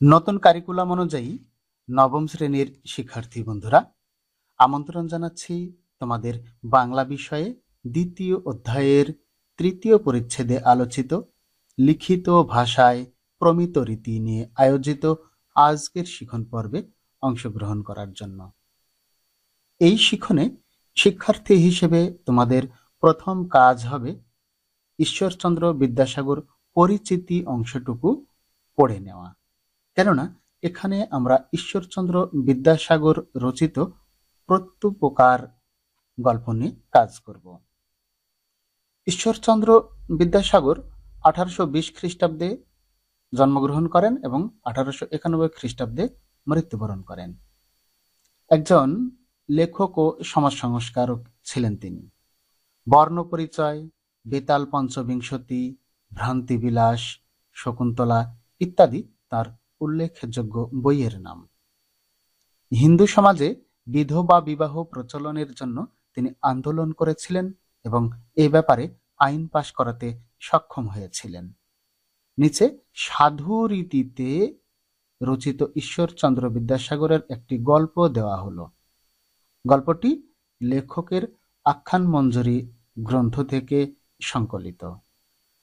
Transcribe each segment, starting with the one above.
নতুন কারিকুলাম অনুযায়ী নবম শ্রেণীর শিক্ষার্থী বন্ধুরা, আমন্ত্রণ জানাচ্ছি তোমাদের বাংলা বিষয়ে দ্বিতীয় অধ্যায়ের তৃতীয় পরিচ্ছেদে আলোচিত লিখিত ভাষায় প্রমিত রীতি নিয়ে আয়োজিত আজকের শিখন পর্বে অংশগ্রহণ করার জন্য। এই শিখনে শিক্ষার্থী হিসেবে তোমাদের প্রথম কাজ হবে ঈশ্বরচন্দ্র বিদ্যাসাগর পরিচিতি অংশটুকু পড়ে নেওয়া। কেননা এখানে আমরা ঈশ্বরচন্দ্র বিদ্যাসাগর রচিত প্রত্যুপকার গল্প নিয়ে কাজ করব। ঈশ্বরচন্দ্র বিদ্যাসাগর 1820 খ্রিস্টাব্দে জন্মগ্রহণ করেন এবং 1891 খ্রিস্টাব্দে মৃত্যুবরণ করেন। একজন লেখক ও সমাজ সংস্কারক ছিলেন তিনি। বর্ণপরিচয়, বেতাল পঞ্চবিংশতি, ভ্রান্তিবিলাস, শকুন্তলা ইত্যাদি তার উল্লেখযোগ্য বইয়ের নাম। হিন্দু সমাজে বিধবা বিবাহ প্রচলনের জন্য তিনি আন্দোলন করেছিলেন এবং এ ব্যাপারে আইন পাশ করাতে সক্ষম হয়েছিলেন। নিচে সাধু রীতিতে রচিত ঈশ্বরচন্দ্র বিদ্যাসাগরের একটি গল্প দেওয়া হলো। গল্পটি লেখকের আখ্যান মঞ্জরি গ্রন্থ থেকে সংকলিত।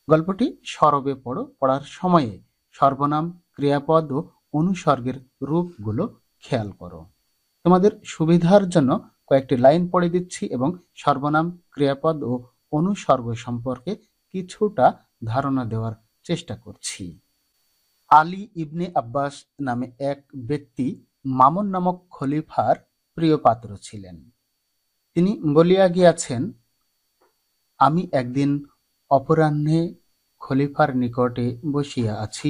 গল্পটি সরবে পড়ার সময়ে সর্বনাম, ক্রিয়াপদ ও অনুসর্গের রূপগুলো খেয়াল করো। তোমাদের সুবিধার জন্য কয়েকটি লাইন পড়ে দিচ্ছি এবং সর্বনাম, ক্রিয়াপদ ও অনুসর্গ সম্পর্কে কিছুটা ধারণা দেওয়ার চেষ্টা করছি। আলী ইবনে আব্বাস নামে এক ব্যক্তি মামুন নামক খলিফার প্রিয় পাত্র ছিলেন। তিনি বলিয়া গিয়াছেন, আমি একদিন অপরাহ্নে খলিফার নিকটে বসিয়া আছি,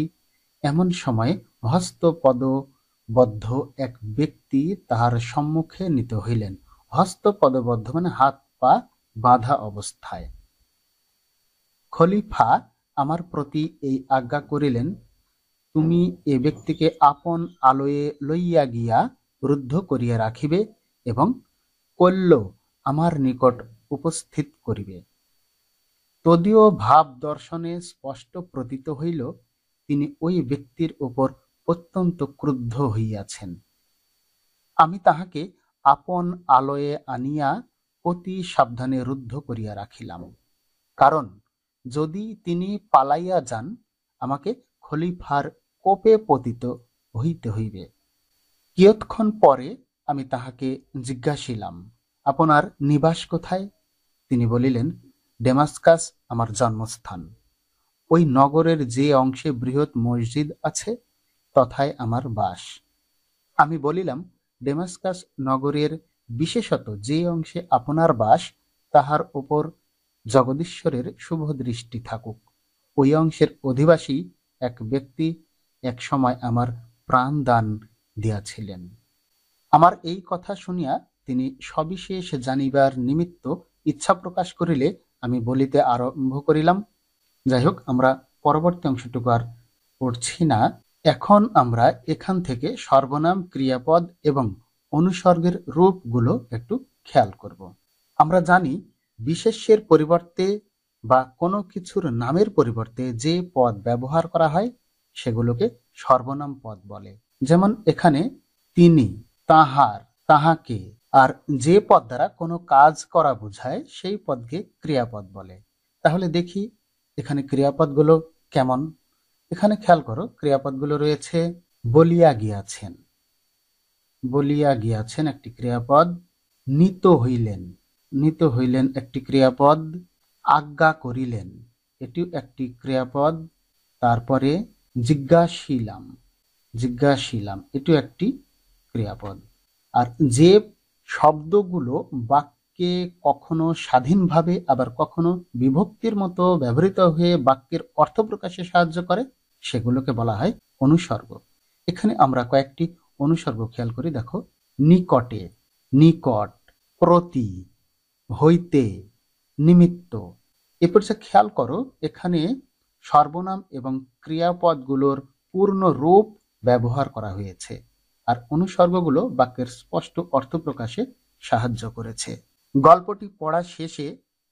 এমন সময় হস্তপদবদ্ধ এক ব্যক্তি তাহার সম্মুখে নীত হইলেন। হস্তপদবদ্ধ মানে হাত পা বাঁধা অবস্থায়। খলিফা আমার প্রতি এই আজ্ঞা করিলেন, তুমি এ ব্যক্তিকে আপন আলয়ে লইয়া গিয়া রুদ্ধ করিয়া রাখিবে এবং কল্য আমার নিকট উপস্থিত করিবে। তদীয় ভাব দর্শনে স্পষ্ট প্রতীত হইল, তিনি ওই ব্যক্তির উপর অত্যন্ত ক্রুদ্ধ হইয়াছেন। আমি তাহাকে আপন আলয়ে আনিয়া অতি সাবধানে রুদ্ধ করিয়া রাখিলাম, কারণ যদি তিনি পালাইয়া যান, আমাকে খলিফার কোপে পতিত হইতে হইবে। কিয়ৎক্ষণ পরে আমি তাহাকে জিজ্ঞাসিলাম, আপনার নিবাস কোথায়? তিনি বলিলেন, ডেমাস্কাস আমার জন্মস্থান। ওই নগরের যে অংশে বৃহৎ মসজিদ আছে, তথায় আমার বাস। আমি বলিলাম, ডেমাস্কাস নগরের বিশেষত যে অংশে আপনার বাস, তাহার উপর জগদীশ্বরের শুভ দৃষ্টি থাকুক। ওই অংশের অধিবাসী এক ব্যক্তি এক সময় আমার প্রাণ দান দিয়াছিলেন। আমার এই কথা শুনিয়া তিনি সবিশেষ জানিবার নিমিত্ত ইচ্ছা প্রকাশ করিলে আমি বলিতে আরম্ভ করিলাম। যাই হোক, আমরা পরবর্তী অংশটুকু আর পড়ছি না। এখন আমরা এখান থেকে সর্বনাম, ক্রিয়াপদ এবং অনুসর্গের রূপগুলো একটু খেয়াল করব। আমরা জানি বিশেষ্যের পরিবর্তে বা কোনো কিছুর নামের পরিবর্তে যে পদ ব্যবহার করা হয় সেগুলোকে সর্বনাম পদ বলে। যেমন এখানে তিনি, তাহার, তাহাকে, আর যে পদ দ্বারা কোনো কাজ করা বোঝায় সেই পদকে ক্রিয়াপদ বলে। তাহলে দেখি এখানে ক্রিয়াপদগুলো কেমন। এখানে খেয়াল করো, ক্রিয়াপদগুলো রয়েছে বলিয়া গিয়াছেন। বলিয়া গিয়াছেন একটি ক্রিয়াপদ। নীত হইলেন, নীত হইলেন একটি ক্রিয়াপদ। আজ্ঞা করিলেন, এটিও একটি ক্রিয়াপদ। তারপরে জিজ্ঞাসিলাম, জিজ্ঞাসিলাম এটিও একটি ক্রিয়াপদ। আর যে শব্দগুলো বাক্যে কখনো স্বাধীনভাবে আবার কখনো বিভক্তির মতো ব্যবহৃত হয়ে বাক্যের অর্থ প্রকাশে সাহায্য করে, সেগুলোকে বলা হয় অনুসর্গ। এখানে আমরা কয়েকটি অনুসর্গ খেয়াল করি। দেখো, নিকটে, নিকট, প্রতি, হইতে, নিমিত্ত। এরপর খেয়াল করো, এখানে সর্বনাম এবং ক্রিয়াপদগুলোর পূর্ণ রূপ ব্যবহার করা হয়েছে, আর অনুসর্গগুলো বাক্যের স্পষ্ট অর্থ প্রকাশে সাহায্য করেছে। গল্পটি পড়া শেষে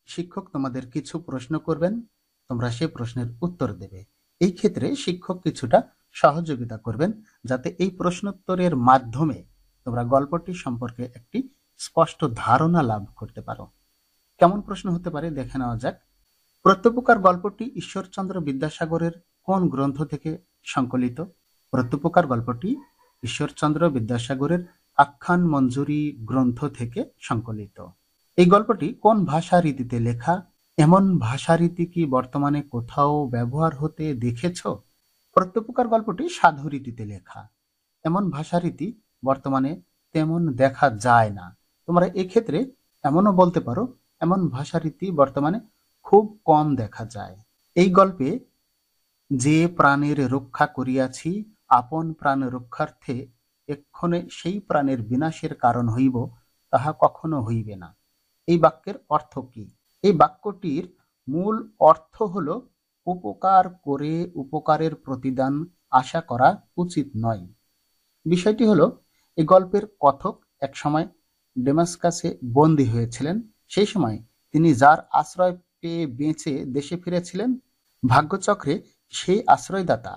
শিক্ষক তোমাদের কিছু প্রশ্ন করবেন, তোমরা সেই প্রশ্নের উত্তর দেবে। এই ক্ষেত্রে শিক্ষক কিছুটা সহযোগিতা করবেন, যাতে এই প্রশ্নোত্তরের মাধ্যমে তোমরা গল্পটি সম্পর্কে একটি স্পষ্ট ধারণা লাভ করতে পারো। কেমন প্রশ্ন হতে পারে দেখে নেওয়া যাক। প্রত্যুপকার গল্পটি ঈশ্বরচন্দ্র বিদ্যাসাগরের কোন গ্রন্থ থেকে সংকলিত? প্রত্যুপকার গল্পটি ঈশ্বরচন্দ্র বিদ্যাসাগরের আখ্যান মঞ্জুরি গ্রন্থ থেকে সংকলিত। এই গল্পটি কোন ভাষা রীতিতে লেখা? এমন ভাষারীতি কি বর্তমানে কোথাও ব্যবহার হতে দেখেছ? প্রত্যুপকার গল্পটি সাধু রীতিতে লেখা। এমন ভাষারীতি বর্তমানে তেমন দেখা যায় না। তোমরা এক্ষেত্রে এমনও বলতে পারো, এমন ভাষারীতি বর্তমানে খুব কম দেখা যায়। এই গল্পে যে প্রাণের রক্ষা করিয়াছি, আপন প্রাণ রক্ষার্থে এক্ষণে সেই প্রাণের বিনাশের কারণ হইব, তাহা কখনো হইবে না। এই বাক্যের অর্থ কি? এই বাক্যটির মূল অর্থ হলো, উপকার করে উপকারের প্রতিদান আশা করা উচিত নয়। বিষয়টি হলো, এই গল্পের কথক এক সময় ডেমাস্কাসে বন্দী হয়েছিলেন। সেই সময় তিনি যার আশ্রয় পেয়ে বেঁচে দেশে ফিরেছিলেন, ভাগ্যচক্রে সেই আশ্রয়দাতা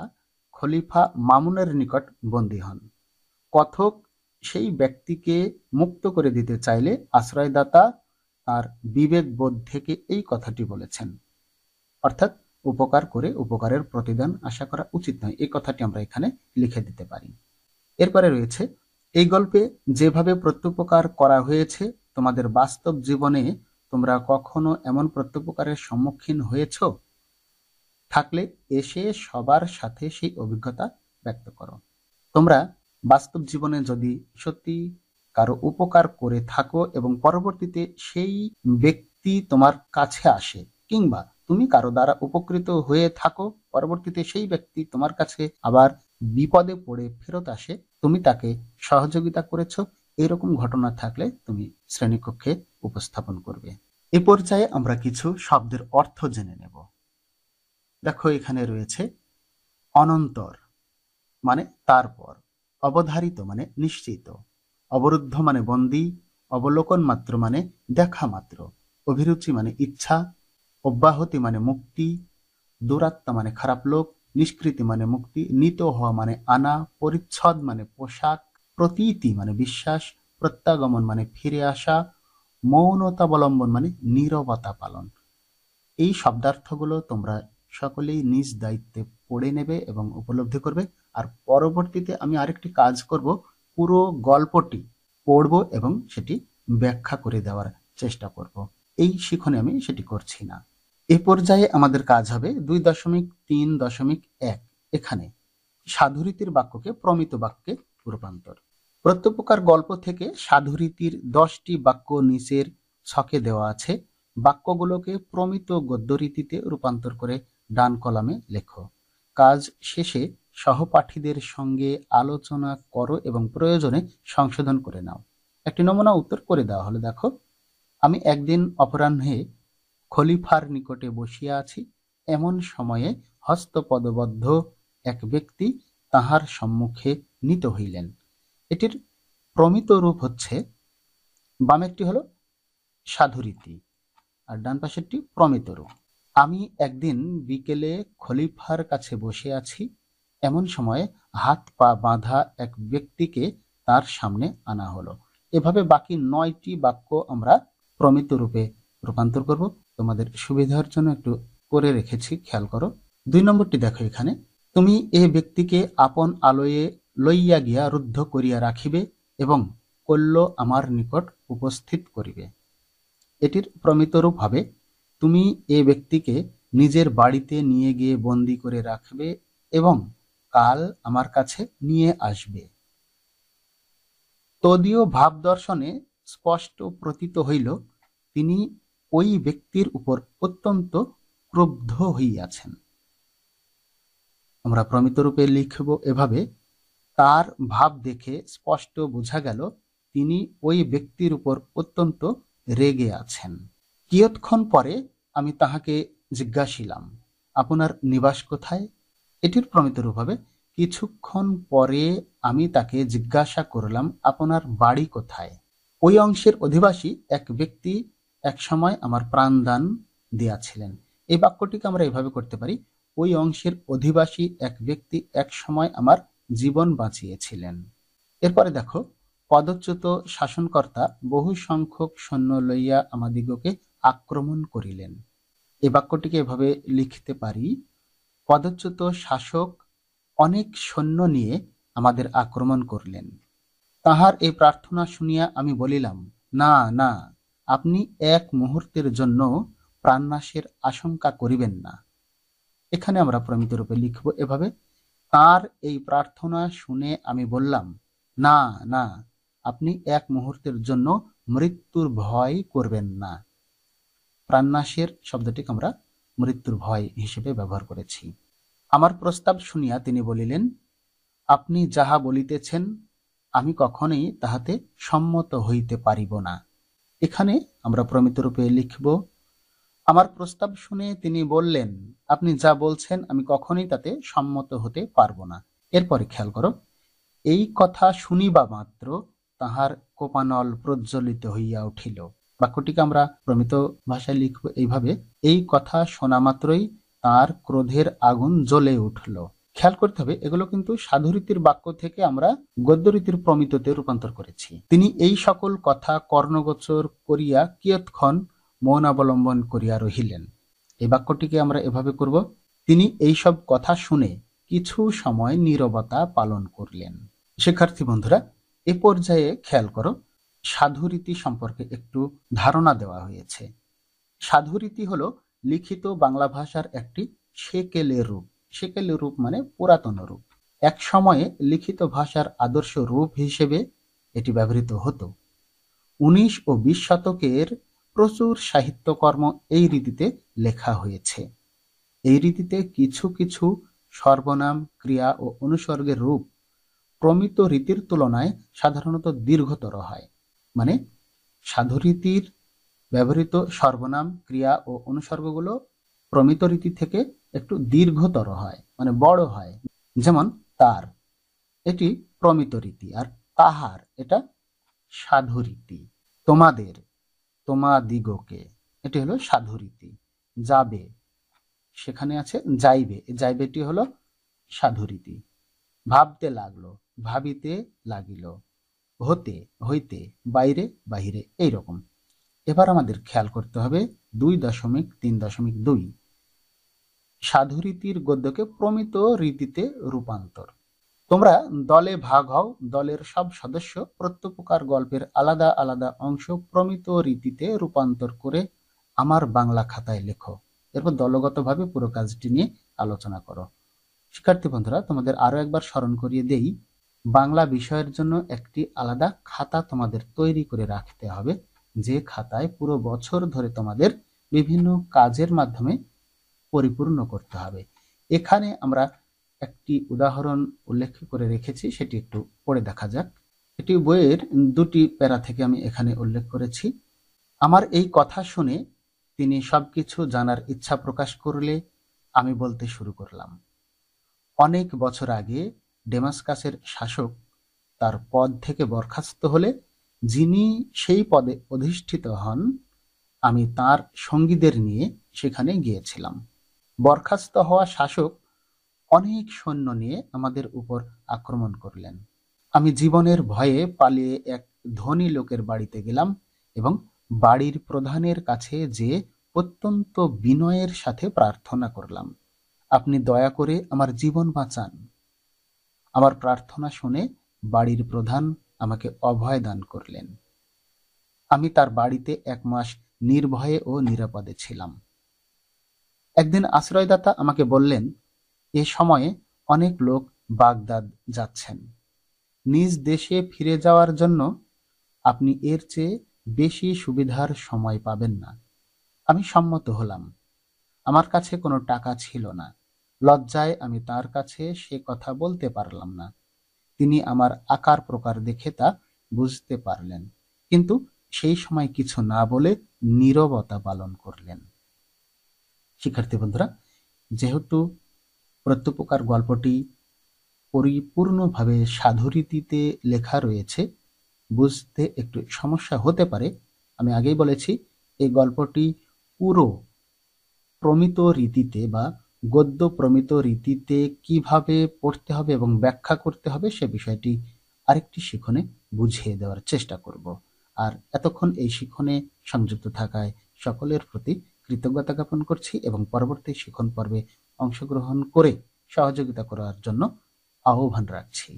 খলিফা মামুনের নিকট বন্দী হন। কথক সেই ব্যক্তিকে মুক্ত করে দিতে চাইলে আশ্রয়দাতা তার বিবেক বোধ থেকে এই কথাটি বলেছেন, অর্থাৎ উপকার করে উপকারের প্রতিদান আশা করা উচিত নয়। এই কথাটি আমরা এখানে লিখে দিতে পারি। এরপরে রয়েছে, এই গল্পে যেভাবে প্রত্যুপকার করা হয়েছে, তোমাদের বাস্তব জীবনে তোমরা কখনো এমন প্রত্যুপকারের সম্মুখীন হয়েছ? থাকলে এসে সবার সাথে সেই অভিজ্ঞতা ব্যক্ত করো। তোমরা বাস্তব জীবনে যদি সত্যি কারো উপকার করে থাকো এবং পরবর্তীতে সেই ব্যক্তি তোমার কাছে আসে, কিংবা তুমি কারো দ্বারা উপকৃত হয়ে থাকো, পরবর্তীতে সেই ব্যক্তি তোমার কাছে আবার বিপদে পড়ে ফেরত আসে, তুমি তাকে সহযোগিতা করেছো, এরকম ঘটনা থাকলে তুমি শ্রেণীকক্ষে উপস্থাপন করবে। এ পর্যায়ে আমরা কিছু শব্দের অর্থ জেনে নেব। দেখো, এখানে রয়েছে অনন্তর মানে তারপর, অবধারিত মানে নিশ্চিত, অবরুদ্ধ মানে বন্দী, অবলোকন মাত্র মানে দেখা মাত্র, অভিরুচি মানে ইচ্ছা, অব্যাহতি মানে মুক্তি, দুরাত্মা মানে খারাপ লোক, নিষ্কৃতি মানে মুক্তি, নীত হওয়া মানে আনা, পরিচ্ছদ মানে পোশাক, প্রতীতি মানে বিশ্বাস, প্রত্যাগমন মানে ফিরে আসা, মৌনতাবলম্বন মানে নীরবতা পালন। এই শব্দার্থগুলো তোমরা সকলেই নিজ দায়িত্বে পড়ে নেবে এবং উপলব্ধি করবে। আর পরবর্তীতে আমি আরেকটি কাজ করব, পুরো গল্পটি পড়ব এবং সেটি ব্যাখ্যা করে দেওয়ার চেষ্টা করব। এই শিখনে আমি সেটি করছি না। এ পর্যায়ে আমাদের কাজ হবে 2.3.1। এখানে সাধুরীতির বাক্যকে প্রমিত বাক্যে রূপান্তর। প্রত্যুপকার গল্প থেকে সাধুরীতির 10টি বাক্য নিচের ছকে দেওয়া আছে। বাক্যগুলোকে প্রমিত গদ্যরীতিতে রূপান্তর করে ডান কলামে লেখো। কাজ শেষে সহপাঠীদের সঙ্গে আলোচনা করো এবং প্রয়োজনে সংশোধন করে নাও। একটি নমুনা উত্তর করে দেওয়া হলো। দেখো, আমি একদিন অপরাহ্নে খলিফার নিকটে বসিয়া আছি, এমন সময়ে হস্তপদবদ্ধ এক ব্যক্তি তাহার সম্মুখে নীত হইলেন। এটির প্রমিত রূপ হচ্ছে, বামেরটি হলো সাধুরীতি আর ডান পাশেরটি প্রমিত রূপ। আমি একদিন বিকেলে খলিফার কাছে বসে আছি, এমন সময়ে হাত পা বাঁধা এক ব্যক্তিকে তার সামনে আনা হলো। এভাবে বাকি 9টি বাক্য আমরা প্রমিত রূপে রূপান্তর করব। তোমাদের সুবিধার জন্য একটু করে রেখেছি, খেয়াল করো। 2 নম্বরটি দেখো, এখানে তুমি এ ব্যক্তিকে আপন আলয়ে লইয়া গিয়া রুদ্ধ করিয়া রাখিবে এবং কল্য আমার নিকট উপস্থিত করিবে। এটির প্রমিত রূপ হবে, তুমি এ ব্যক্তিকে নিজের বাড়িতে নিয়ে গিয়ে বন্দী করে রাখবে এবং কাল আমার কাছে নিয়ে আসবে। তদীয় ভাব দর্শনে স্পষ্ট প্রতীত হইল, তিনি ওই ব্যক্তির উপর অত্যন্ত ক্রুদ্ধ হইয়াছেন। আমরা প্রমিত রূপে লিখব এভাবে, তার ভাব দেখে স্পষ্ট বোঝা গেল তিনি ওই ব্যক্তির উপর অত্যন্ত রেগে আছেন। কিয়ৎক্ষণ পরে আমি তাহাকে জিজ্ঞাসিলাম, আপনার নিবাস কোথায়? এটির প্রমিত রূপ হবে, কিছুক্ষণ পরে আমি তাকে জিজ্ঞাসা করলাম, আপনার বাড়ি কোথায়? ওই অংশের অধিবাসী এক ব্যক্তি এক সময় আমার প্রাণদান দিয়াছিলেন। এই বাক্যটিকে আমরা এভাবে করতে পারি, ওই অংশের অধিবাসী এক ব্যক্তি এক সময় আমার জীবন বাঁচিয়েছিলেন। এরপরে দেখো, পদচ্যুত শাসনকর্তা বহু সংখ্যক সৈন্য লইয়া আমাদিগকে আক্রমণ করিলেন। এই বাক্যটিকে এভাবে লিখতে পারি, পদচ্যুত শাসক অনেক সৈন্য নিয়ে আমাদের আক্রমণ করলেন। তাহার এই প্রার্থনা শুনিয়া আমি বলিলাম, না না, আপনি এক মুহূর্তের জন্য প্রাণনাশের আশঙ্কা করিবেন না। এখানে আমরা প্রমিত রূপে লিখব এভাবে, তার এই প্রার্থনা শুনে আমি বললাম, না না, আপনি এক মুহূর্তের জন্য মৃত্যুর ভয় করবেন না। প্রাণনাশের শব্দটিকে আমরা মৃত্যুর ভয় হিসেবে ব্যবহার করেছি। আমার প্রস্তাব শুনিয়া তিনি বলিলেন, আপনি যাহা বলিতেছেন আমি কখনোই তাহাতে সম্মত হইতে পারিব না। এখানে আমরা প্রমিত রূপে লিখব, আমার প্রস্তাব শুনে তিনি বললেন, আপনি যা বলছেন আমি কখনোই তাতে সম্মত হতে পারবো না। এরপরে খেয়াল করো, এই কথা শুনিবা মাত্র তাহার কোপানল প্রজ্বলিত হইয়া উঠিল। বাক্যটিকে আমরা প্রমিত ভাষায় লিখব এইভাবে, এই কথা শোনা মাত্রই তার ক্রোধের আগুন জ্বলে উঠল। খেয়াল করতে হবে, এগুলো কিন্তু সাধুরীতির বাক্য থেকে আমরা গদ্যরীতির প্রমিততে রূপান্তর করেছি। তিনি এই সকল কথা কর্ণগোচর করিয়া কিয়ৎক্ষণ মৌন অবলম্বন করিয়া রহিলেন। এই বাক্যটিকে আমরা এভাবে করব, তিনি এই সব কথা শুনে কিছু সময় নীরবতা পালন করলেন। শিক্ষার্থী বন্ধুরা, এ পর্যায়ে খেয়াল করো, সাধুরীতি সম্পর্কে একটু ধারণা দেওয়া হয়েছে। সাধুরীতি হলো লিখিত বাংলা ভাষার একটি সেকেলের রূপ। সেকেলের রূপ মানে পুরাতন রূপ। এক সময়ে লিখিত ভাষার আদর্শ রূপ হিসেবে এটি ব্যবহৃত হতো। 19 ও 20 শতকের প্রচুর সাহিত্যকর্ম এই রীতিতে লেখা হয়েছে। এই রীতিতে কিছু কিছু সর্বনাম, ক্রিয়া ও অনুসর্গের রূপ প্রমিত রীতির তুলনায় সাধারণত দীর্ঘতর হয়। মানে সাধুরীতির ব্যবহৃত সর্বনাম, ক্রিয়া ও অনুসর্গগুলো প্রমিত রীতি থেকে একটু দীর্ঘতর হয়, মানে বড় হয়। যেমন তার, এটি প্রমিত রীতি, আর তাহার এটা সাধুরীতি। তোমাদের, তোমাদিগকে, এটি হলো সাধুরীতি। যাবে, সেখানে আছে যাইবে, যাইবেটি হলো সাধুরীতি। ভাবতে লাগলো, ভাবিতে লাগিল। হতে, হইতে, বাইরে, বাহিরে, এইরকম। এবার আমাদের খেয়াল করতে হবে 2.3.2 সাধুরীতির গদ্যকে প্রমিত রীতিতে রূপান্তর। তোমরা দলে ভাগ হও, দলের সব সদস্য প্রত্যেকপ্রকার গল্পের আলাদা আলাদা অংশ প্রমিত রীতিতে রূপান্তর করে আমার বাংলা খাতায় লেখো। এরপর দলগতভাবে পুরো কাজটি নিয়ে আলোচনা করো। শিক্ষার্থী বন্ধুরা, তোমাদের আরো একবার স্মরণ করিয়ে দেই, বাংলা বিষয়ের জন্য একটি আলাদা খাতা তোমাদের তৈরি করে রাখতে হবে, যে খাতায় পুরো বছর ধরে তোমাদের বিভিন্ন কাজের মাধ্যমে পরিপূর্ণ করতে হবে। এখানে আমরা একটি উদাহরণ উল্লেখ করে রেখেছি, সেটি একটু পড়ে দেখা যাক। এটি বইয়ের 2টি প্যারা থেকে আমি এখানে উল্লেখ করেছি। আমার এই কথা শুনে তিনি সবকিছু জানার ইচ্ছা প্রকাশ করলে আমি বলতে শুরু করলাম, অনেক বছর আগে ডেমাসকাসের শাসক তার পদ থেকে বরখাস্ত হলে যিনি সেই পদে অধিষ্ঠিত হন, আমি তার সঙ্গীদের নিয়ে সেখানে গিয়েছিলাম। বরখাস্ত হওয়া শাসক অনেক সৈন্য নিয়ে আমাদের উপর আক্রমণ করলেন। আমি জীবনের ভয়ে পালিয়ে এক ধনী লোকের বাড়িতে গেলাম এবং বাড়ির প্রধানের কাছে যে অত্যন্ত বিনয়ের সাথে প্রার্থনা করলাম, আপনি দয়া করে আমার জীবন বাঁচান। আমার প্রার্থনা শুনে বাড়ির প্রধান আমাকে অভয় দান করলেন। আমি তার বাড়িতে 1 মাস নির্ভয়ে ও নিরাপদে ছিলাম। একদিন আশ্রয়দাতা আমাকে বললেন, এ সময়ে অনেক লোক বাগদাদ যাচ্ছেন। নিজ দেশে ফিরে যাওয়ার জন্য আপনি এর চেয়ে বেশি সুবিধার সময় পাবেন না। আমি সম্মত হলাম। আমার কাছে কোনো টাকা ছিল না। লজ্জায় আমি তার কাছে সে কথা বলতে পারলাম না। তিনি আমার আকার প্রকার দেখে তা বুঝতে পারলেন, কিন্তু সেই সময় কিছু না বলে নীরবতা পালন করলেন। শিক্ষার্থী বন্ধুরা, যেহেতু প্রত্যুপকার গল্পটি পরিপূর্ণভাবে সাধুরীতিতে লেখা রয়েছে, বুঝতে একটু সমস্যা হতে পারে। আমি আগেই বলেছি, এই গল্পটি পুরো প্রমিত রীতিতে বা গদ্য প্রমিত রীতিতে কিভাবে পড়তে হবে এবং ব্যাখ্যা করতে হবে সে বিষয়টি আরেকটি শিখনে বুঝিয়ে দেওয়ার চেষ্টা করব। আর এতক্ষণ এই শিখনে সংযুক্ত থাকায় সকলের প্রতি কৃতজ্ঞতা জ্ঞাপন করছি এবং পরবর্তী শিখন পর্বে অংশগ্রহণ করে সহযোগিতা করার জন্য আহ্বান রাখছি।